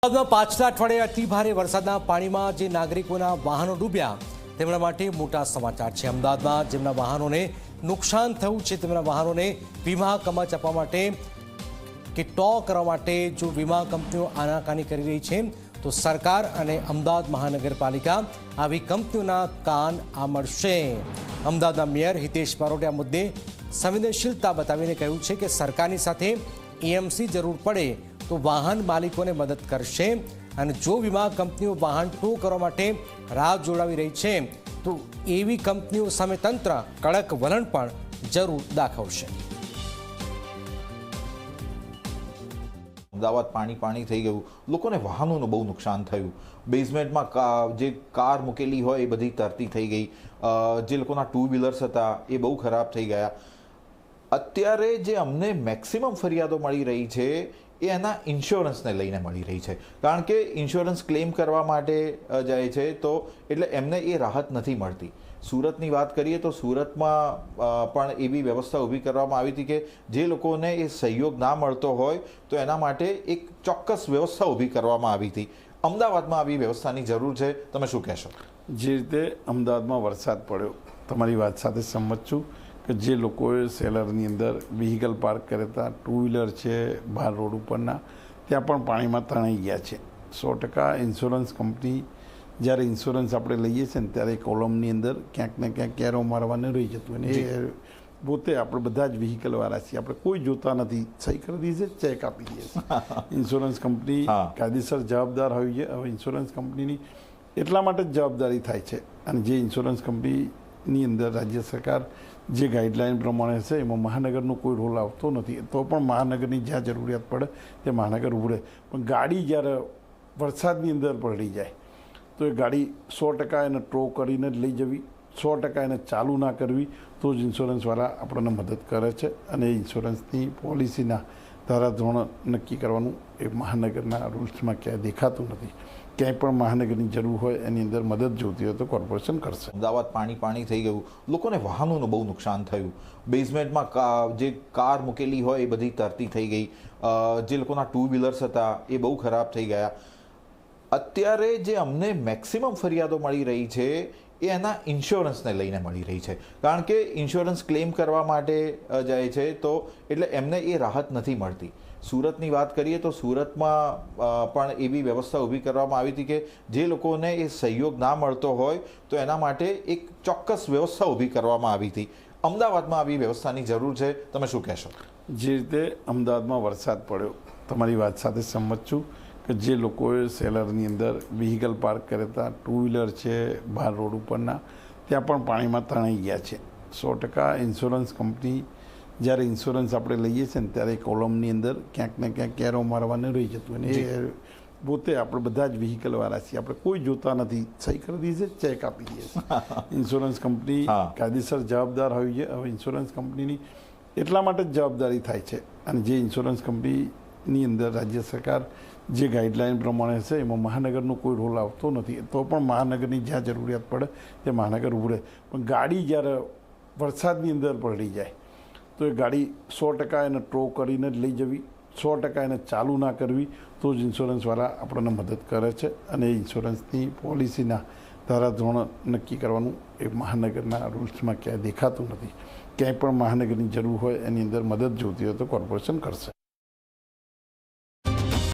અમદાવાદમાં પાછલા અઠવાડિયે અતિ ભારે વરસાદના પાણીમાં જે નાગરિકોના વાહનો ડૂબ્યા તેમના માટે મોટા સમાચાર છે। અમદાવાદમાં જેમના વાહનોને નુકસાન થયું છે તેમના વાહનોને વીમા કવચ આપવા માટે કે ટો કરવા માટે જો વીમા કંપનીઓ આનાકાની કરી રહી છે તો સરકાર અને અમદાવાદ મહાનગરપાલિકા આવી કંપનીઓના કાન આંબળશે। અમદાવાદના મેયર હિતેશ બારોટે આ મુદ્દે સંવેદનશીલતા બતાવીને કહ્યું છે કે સરકારની સાથે એએમસી જરૂર પડે તો વાહન માલિકોને મદદ કરશે અને જો વીમા કંપનીઓ વાહન ટો કરવા માટે રાહ જોડાવી રહી છે તો એવી કંપનીઓ સામે તંત્ર કડક વલણ પણ જરૂર દાખવશે। અમદાવાદ પાણી થઈ ગયું, લોકોને વાહનોનું બહુ નુકસાન થયું। બેઝમેન્ટમાં જે કાર મૂકેલી હોય એ બધી તરતી થઈ ગઈ, જે લોકોના ટુ વ્હીલર્સ હતા એ બહુ ખરાબ થઈ ગયા। અત્યારે જે અમને મેક્સિમમ ફરિયાદો મળી રહી છે એ એના ઇન્સ્યોરન્સને લઈને મળી રહી છે, કારણ કે ઇન્સ્યોરન્સ ક્લેમ કરવા માટે જાય છે તો એટલે એમને એ રાહત નથી મળતી। સુરતની વાત કરીએ તો સુરતમાં પણ એવી વ્યવસ્થા ઊભી કરવામાં આવી હતી કે જે લોકોને એ સહયોગ ના મળતો હોય તો એના માટે એક ચોક્કસ વ્યવસ્થા ઊભી કરવામાં આવી હતી। અમદાવાદમાં આવી વ્યવસ્થાની જરૂર છે, તમે શું કહેશો? જે રીતે અમદાવાદમાં વરસાદ પડ્યો, તમારી વાત સાથે સંમત છું કે જે લોકોએ સેલરની અંદર વ્હીકલ પાર્ક કર્યા હતા, ટુ વ્હીલર છે બહાર રોડ ઉપરના, ત્યાં પણ પાણીમાં તણાઈ ગયા છે। 100% ઇન્સ્યોરન્સ કંપની જ્યારે ઇન્સ્યોરન્સ આપણે લઈએ છીએ ને ત્યારે કોલમની અંદર ક્યાંક ને ક્યાંક કેરો મારવાનું રહી જતું અને એ પોતે આપણે બધા જ વ્હીકલવાળા છીએ, આપણે કોઈ જોતા નથી, સહી કરી દઈએ છીએ, ચેક આપી દઈએ છીએ। ઇન્સ્યોરન્સ કંપની કાયદેસર જવાબદાર હોય છે। હવે ઇન્સ્યોરન્સ કંપનીની એટલા માટે જ જવાબદારી થાય છે અને જે ઇન્સ્યોરન્સ કંપનીની અંદર રાજ્ય સરકાર જે ગાઈડલાઇન પ્રમાણે છે એમાં મહાનગરનો કોઈ રોલ આવતો નથી, તો પણ મહાનગરની જ્યાં જરૂરિયાત પડે તે મહાનગર ઉભરે। પણ ગાડી જ્યારે વરસાદની અંદર પલળી જાય તો એ ગાડી 100% એને ટો કરીને જ લઈ જવી, 100% એને ચાલુ ના કરવી, તો જ ઇન્સ્યોરન્સવાળા આપણને મદદ કરે છે અને ઇન્સ્યોરન્સની પોલિસીના ધારાધોરણ નક્કી કરવાનું એ મહાનગરના રૂલ્સમાં ક્યાંય દેખાતું નથી। ક્યાંય પણ મહાનગરની જરૂર હોય એની અંદર મદદ જોતી હોય તો કોર્પોરેશન કરશે। અમદાવાદ પાણી થઈ ગયું, લોકોને વાહનોનું બહુ નુકસાન થયું। બેઝમેન્ટમાં જે કાર મૂકેલી હોય એ બધી તરતી થઈ ગઈ, જે લોકોના ટુ વ્હીલર્સ હતા એ બહુ ખરાબ થઈ ગયા। અત્યારે જે અમને મેક્સિમમ ફરિયાદો મળી રહી છે એ એના ઇન્સ્યોરન્સને લઈને મળી રહી છે, કારણ કે ઇન્સ્યોરન્સ ક્લેમ કરવા માટે જાય છે તો એટલે એમને એ રાહત નથી મળતી। સુરતની વાત કરીએ તો સુરતમાં પણ એવી વ્યવસ્થા ઊભી કરવામાં આવી હતી કે જે લોકોને એ સહયોગ ના મળતો હોય તો એના માટે એક ચોક્કસ વ્યવસ્થા ઊભી કરવામાં આવી હતી। અમદાવાદમાં આવી વ્યવસ્થાની જરૂર છે, તમે શું કહેશો? જે રીતે અમદાવાદમાં વરસાદ પડ્યો, તમારી વાત સાથે સંમત છું કે જે લોકોએ સેલરની અંદર વ્હીકલ પાર્ક કર્યા હતા, ટુ વ્હીલર છે બહાર રોડ ઉપરના, ત્યાં પણ પાણીમાં તણાઈ ગયા છે। 100% ઇન્સ્યોરન્સ કંપની જ્યારે ઇન્સ્યોરન્સ આપણે લઈએ છીએ ને ત્યારે કોલમની અંદર ક્યાંક ને ક્યાંક કેરો મારવાનું રહી જતું અને એ પોતે આપણે બધા જ વ્હીકલવાળા છીએ, આપણે કોઈ જોતા નથી, સહી કરી દઈએ છીએ, ચેક આપી દઈએ છીએ। ઇન્સ્યોરન્સ કંપની કાયદેસર જવાબદાર હોય છે। હવે ઇન્સ્યોરન્સ કંપનીની એટલા માટે જ જવાબદારી થાય છે અને જે ઇન્સ્યોરન્સ કંપનીની અંદર રાજ્ય સરકાર જે ગાઈડલાઇન પ્રમાણે છે એમાં મહાનગરનો કોઈ રોલ આવતો નથી, તો પણ મહાનગરની જ્યાં જરૂરિયાત પડે તે મહાનગર ઉભરે। પણ ગાડી જ્યારે વરસાદની અંદર પલળી જાય તો એ ગાડી 100% એને ટો કરીને જ લઈ જવી, 100% એને ચાલુ ના કરવી, તો જ ઇન્સ્યોરન્સવાળા આપણને મદદ કરે છે અને ઇન્સ્યોરન્સની પોલિસીના ધારાધોરણ નક્કી કરવાનું એ મહાનગરના રૂલ્સમાં ક્યાંય દેખાતું નથી। ક્યાંય પણ મહાનગરની જરૂર હોય એની અંદર મદદ જોતી હોય તો કોર્પોરેશન કરશે।